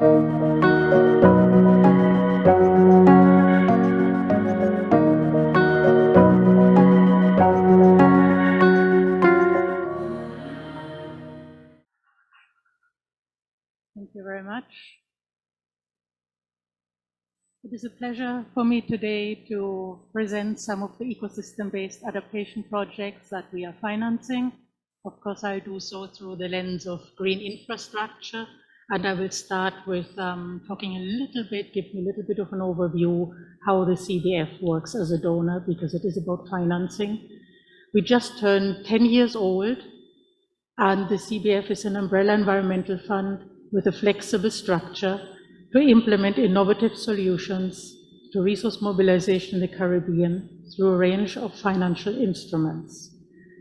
Thank you very much. It is a pleasure for me today to present some of the ecosystem-based adaptation projects that we are financing. Of course, I'll do so through the lens of green infrastructure, and I will start with talking a little bit, giving a little bit of an overview how the CBF works as a donor, because it is about financing. We just turned 10 years old, and the CBF is an umbrella environmental fund with a flexible structure to implement innovative solutions to resource mobilization in the Caribbean through a range of financial instruments.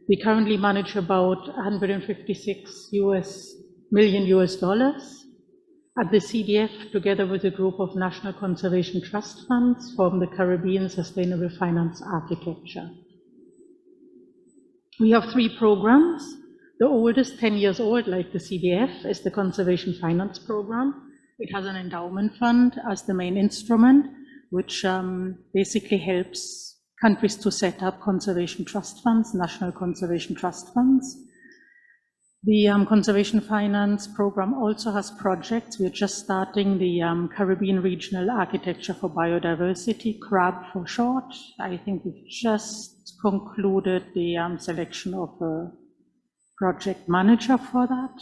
We currently manage about $156 million, and the CBF, together with a group of national conservation trust funds, form the Caribbean Sustainable Finance Architecture. We have 3 programs. The oldest, 10 years old, like the CBF, is the Conservation Finance Program. It has an endowment fund as the main instrument, which basically helps countries to set up conservation trust funds, national conservation trust funds. The Conservation Finance Program also has projects. We're just starting the Caribbean Regional Architecture for Biodiversity, CRAB for short. I think we've just concluded the selection of a project manager for that.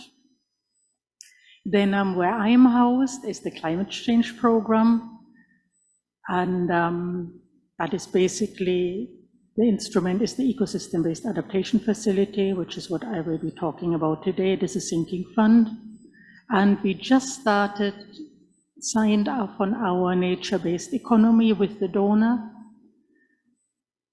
Then where I'm housed is the Climate Change Program, and that is basically, the instrument is the Ecosystem Based Adaptation Facility, which is what I will be talking about today. It is a sinking fund, and we just signed up on our nature-based economy with the donor.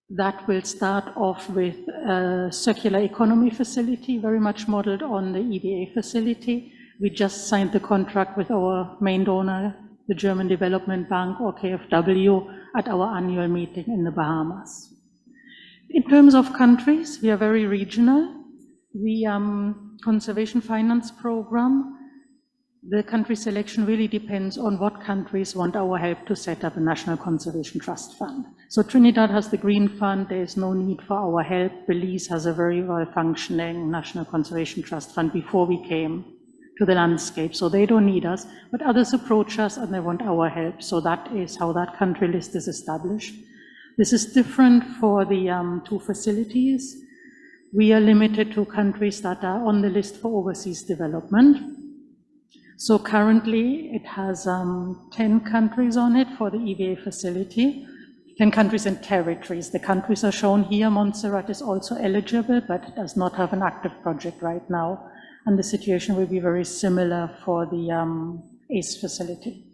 That will start off with a circular economy facility, very much modeled on the EBA facility. We just signed the contract with our main donor, the German Development Bank, or KfW, at our annual meeting in the Bahamas. In terms of countries, we are very regional. The Conservation Finance Program, the country selection really depends on what countries want our help to set up a National Conservation Trust Fund. So Trinidad has the Green Fund, there is no need for our help. Belize has a very well-functioning National Conservation Trust Fund before we came to the landscape, so they don't need us, but others approach us and they want our help, so that is how that country list is established. This is different for the 2 facilities. We are limited to countries that are on the list for overseas development. So currently it has 10 countries on it for the EBA facility, 10 countries and territories. The countries are shown here. Montserrat is also eligible, but does not have an active project right now. And the situation will be very similar for the ACE facility.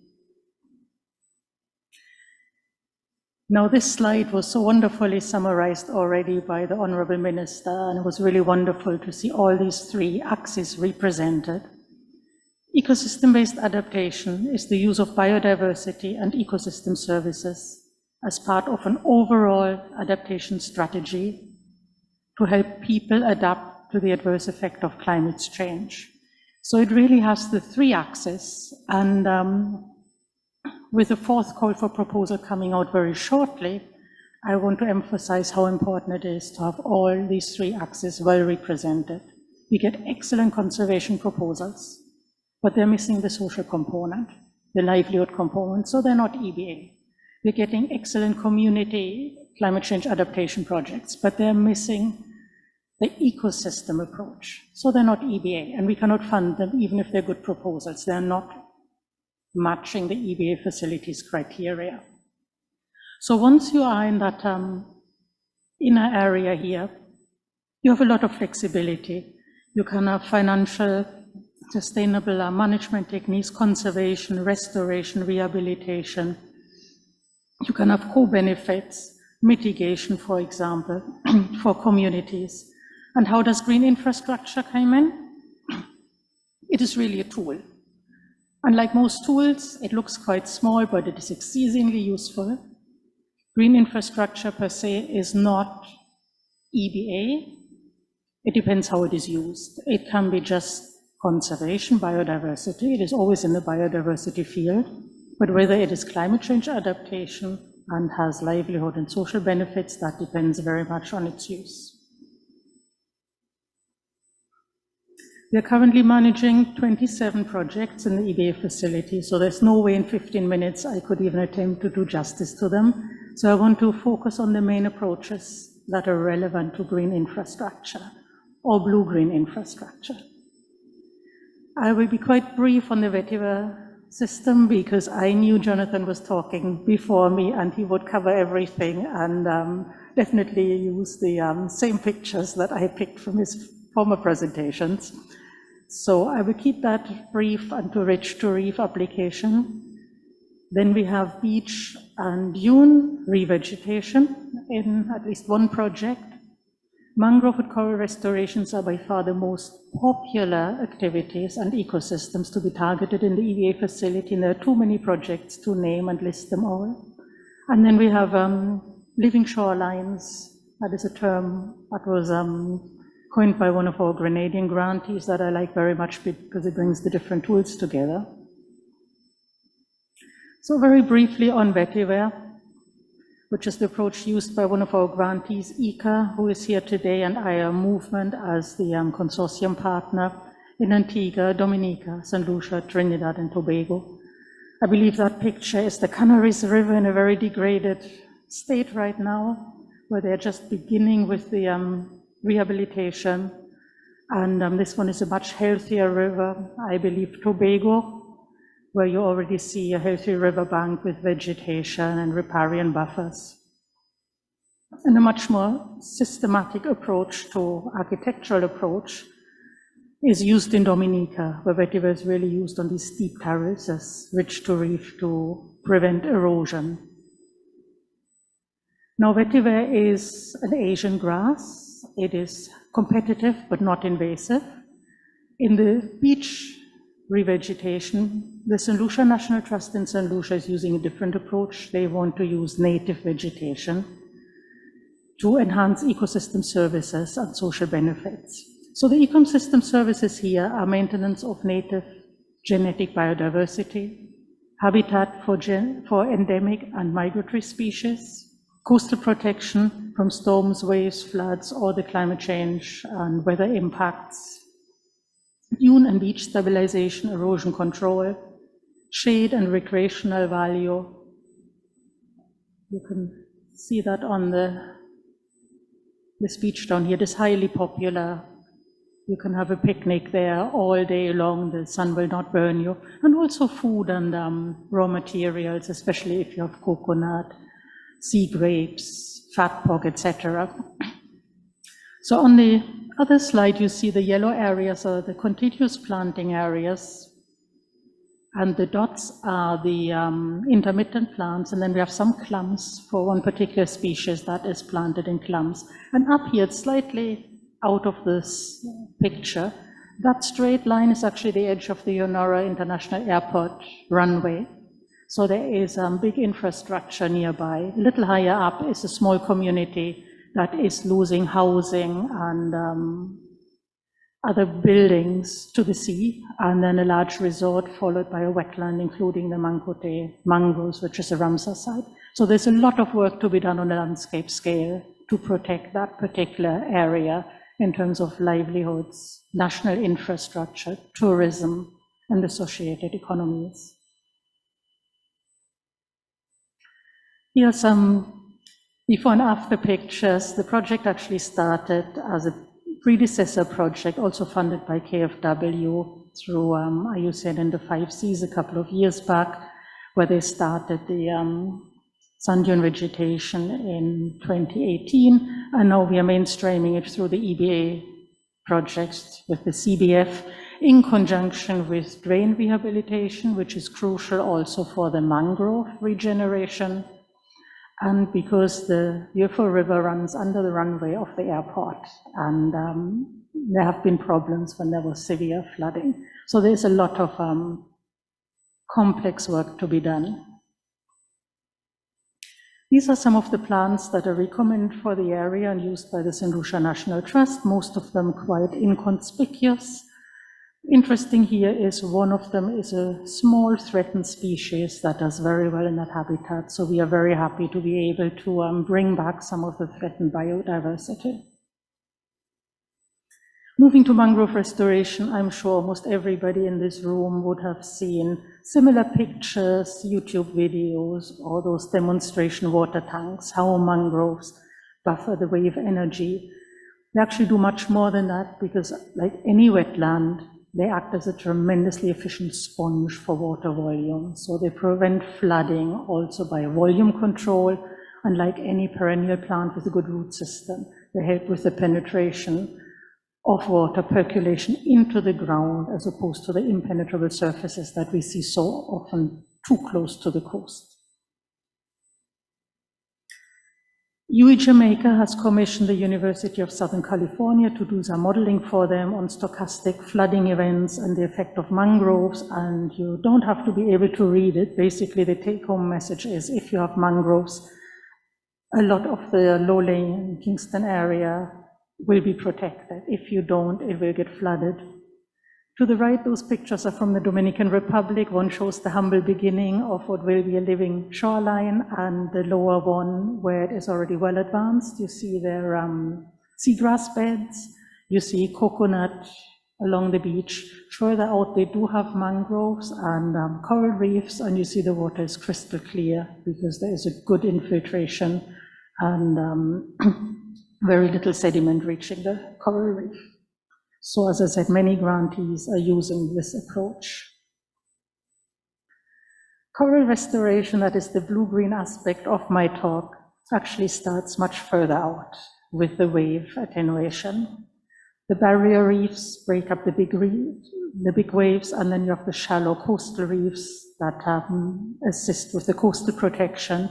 Now, this slide was so wonderfully summarized already by the Honorable Minister, and it was really wonderful to see all these 3 axes represented. Ecosystem-based adaptation is the use of biodiversity and ecosystem services as part of an overall adaptation strategy to help people adapt to the adverse effect of climate change. So it really has the 3 axes, and with the 4th call for proposal coming out very shortly, I want to emphasize how important it is to have all these 3 axes well represented. We get excellent conservation proposals, but they're missing the social component, the livelihood component, so they're not EBA. We're getting excellent community climate change adaptation projects, but they're missing the ecosystem approach, so they're not EBA, and we cannot fund them even if they're good proposals. They're not matching the EBA facilities criteria. So once you are in that inner area here, you have a lot of flexibility. You can have financial, sustainable management techniques, conservation, restoration, rehabilitation. You can have co-benefits, mitigation, for example, for communities. And how does green infrastructure come in? It is really a tool. Unlike most tools, it looks quite small, but it is exceedingly useful. Green infrastructure per se is not EBA. It depends how it is used. It can be just conservation, biodiversity. It is always in the biodiversity field, but whether it is climate change adaptation and has livelihood and social benefits, that depends very much on its use. We are currently managing 27 projects in the EBA facility, so there's no way in 15 minutes I could even attempt to do justice to them. So I want to focus on the main approaches that are relevant to green infrastructure or blue-green infrastructure. I will be quite brief on the vetiver system because I knew Jonathan was talking before me and he would cover everything and definitely use the same pictures that I picked from his former presentations. So I will keep that brief and to rich to reef application. Then we have beach and dune revegetation in at least one project. Mangrove and coral restorations are by far the most popular activities and ecosystems to be targeted in the EBA facility, and there are too many projects to name and list them all. And then we have living shorelines. That is a term that was coined by one of our Grenadian grantees that I like very much because it brings the different tools together. So very briefly on vetiver, which is the approach used by one of our grantees, ICA, who is here today, and our movement as the consortium partner in Antigua, Dominica, St. Lucia, Trinidad and Tobago. I believe that picture is the Canaries River in a very degraded state right now, where they're just beginning with the rehabilitation. And this one is a much healthier river, I believe Tobago, where you already see a healthy riverbank with vegetation and riparian buffers. And a much more systematic approach to architectural approach is used in Dominica, where vetiver is really used on these steep terraces, ridge to reef, to prevent erosion. Now, vetiver is an Asian grass. It is competitive but not invasive. In the beach revegetation, the St. Lucia National Trust in St. Lucia is using a different approach. They want to use native vegetation to enhance ecosystem services and social benefits. So the ecosystem services here are maintenance of native genetic biodiversity, habitat for endemic and migratory species, coastal protection from storms, waves, floods, or the climate change and weather impacts, dune and beach stabilization, erosion control, shade and recreational value. You can see that on this beach down here. It is highly popular. You can have a picnic there all day long. The sun will not burn you. And also food and raw materials, especially if you have coconut, sea grapes, fat pork, etc. So on the other slide, you see the yellow areas are the contiguous planting areas, and the dots are the intermittent plants, and then we have some clumps for one particular species that is planted in clumps. And up here, it's slightly out of this picture. That straight line is actually the edge of the Yonora International Airport runway. So there is big infrastructure nearby. A little higher up is a small community that is losing housing and other buildings to the sea, and then a large resort followed by a wetland, including the Mankote mangroves, which is a Ramsar site. So there's a lot of work to be done on a landscape scale to protect that particular area in terms of livelihoods, national infrastructure, tourism, and associated economies. Here are some before and after pictures. The project actually started as a predecessor project, also funded by KfW through IUCN and the 5Cs a couple of years back, where they started the sand dune vegetation in 2018, and now we are mainstreaming it through the EBA projects with the CBF in conjunction with drain rehabilitation, which is crucial also for the mangrove regeneration. And because the UFO River runs under the runway of the airport, and there have been problems when there was severe flooding. So there's a lot of complex work to be done. These are some of the plants that are recommended for the area and used by the St. Lucia National Trust, most of them quite inconspicuous. Interesting here is one of them is a small threatened species that does very well in that habitat. So we are very happy to be able to bring back some of the threatened biodiversity. Moving to mangrove restoration, I'm sure almost everybody in this room would have seen similar pictures, YouTube videos, or those demonstration water tanks, how mangroves buffer the wave energy. They actually do much more than that because, like any wetland, they act as a tremendously efficient sponge for water volume. So they prevent flooding also by volume control, and like any perennial plant with a good root system, they help with the penetration of water percolation into the ground as opposed to the impenetrable surfaces that we see so often too close to the coast. UE Jamaica has commissioned the University of Southern California to do some modeling for them on stochastic flooding events and the effect of mangroves, and you don't have to be able to read it. Basically, the take-home message is if you have mangroves, a lot of the low-lying Kingston area will be protected. If you don't, it will get flooded. To the right, those pictures are from the Dominican Republic. One shows the humble beginning of what will be a living shoreline, and the lower one, where it is already well advanced. You see their seagrass beds, you see coconut along the beach. Further out, they do have mangroves and coral reefs, and you see the water is crystal clear because there is a good infiltration and very little sediment reaching the coral reef. So as I said, many grantees are using this approach. Coral restoration, that is the blue-green aspect of my talk, actually starts much further out with the wave attenuation. The barrier reefs break up the big waves, and then you have the shallow coastal reefs that assist with the coastal protection.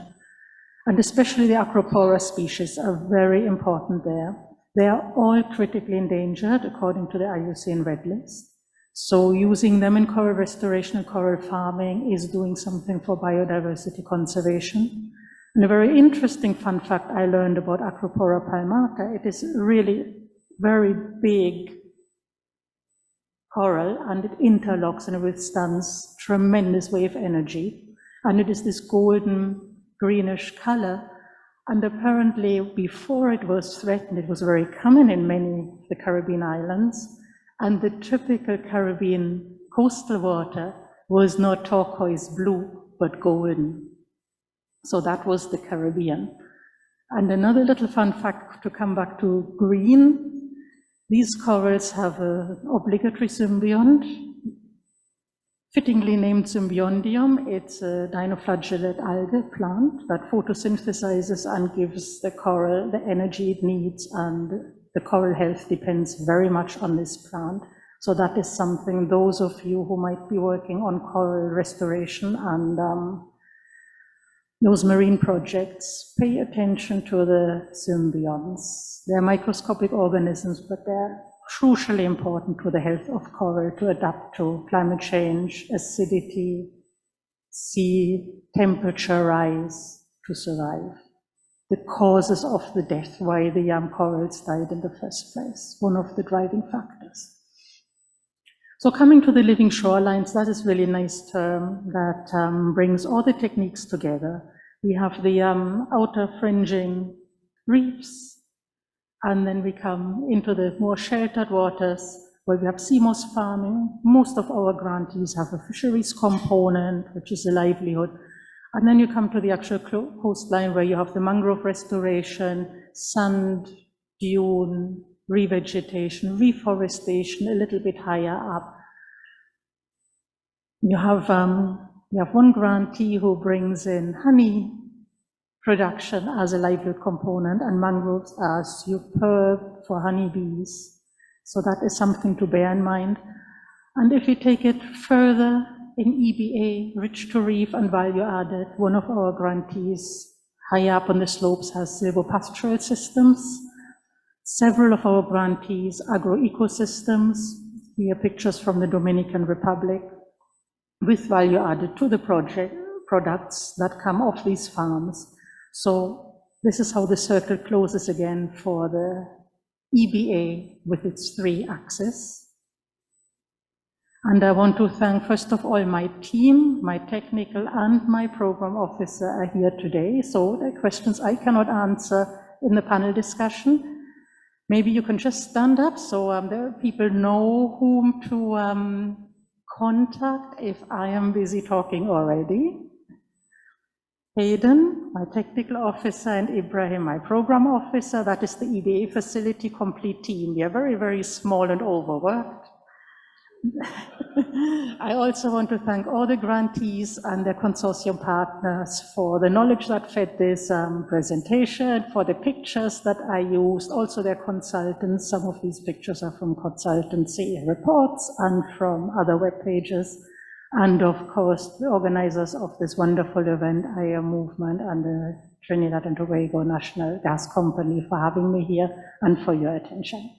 And especially the Acropora species are very important there. They are all critically endangered according to the IUCN Red List. So using them in coral restoration and coral farming is doing something for biodiversity conservation. And a very interesting fun fact I learned about Acropora palmata, it is really very big coral, and it interlocks and it withstands tremendous wave energy. And it is this golden greenish color, and apparently before it was threatened, it was very common in many of the Caribbean islands, and the typical Caribbean coastal water was not turquoise blue, but golden. So that was the Caribbean. And another little fun fact to come back to green, these corals have an obligatory symbiont, fittingly named Symbiondium. It's a dinoflagellate algae plant that photosynthesizes and gives the coral the energy it needs, and the coral health depends very much on this plant. So that is something those of you who might be working on coral restoration and those marine projects, pay attention to the symbionts. They're microscopic organisms, but they're crucially important to the health of coral to adapt to climate change, acidity, sea temperature rise to survive. The causes of the death, why the young corals died in the first place, one of the driving factors. So coming to the living shorelines, that is really a nice term that brings all the techniques together. We have the outer fringing reefs, and then we come into the more sheltered waters where we have sea moss farming. Most of our grantees have a fisheries component, which is a livelihood. And then you come to the actual coastline where you have the mangrove restoration, sand, dune, revegetation, reforestation, a little bit higher up. You have one grantee who brings in honey production as a livelihood component, and mangroves are superb for honeybees. So that is something to bear in mind. And if you take it further in EBA, rich to reef and value added, one of our grantees high up on the slopes has silvopastoral systems. Several of our grantees agroecosystems. Here are pictures from the Dominican Republic with value added to the products that come off these farms. So this is how the circle closes again for the EBA with its 3 axes. And I want to thank, first of all, my team, my technical and my program officer are here today. So the questions I cannot answer in the panel discussion, maybe you can just stand up so the people know whom to contact if I am busy talking already. Hayden, my technical officer, and Ibrahim, my program officer. That is the EBA facility complete team. We are very, very small and overworked. I also want to thank all the grantees and their consortium partners for the knowledge that fed this presentation, for the pictures that I used, also their consultants. Some of these pictures are from consultancy reports and from other web pages. And of course, the organizers of this wonderful event, IAM Movement and the Trinidad and Tobago National Gas Company, for having me here and for your attention.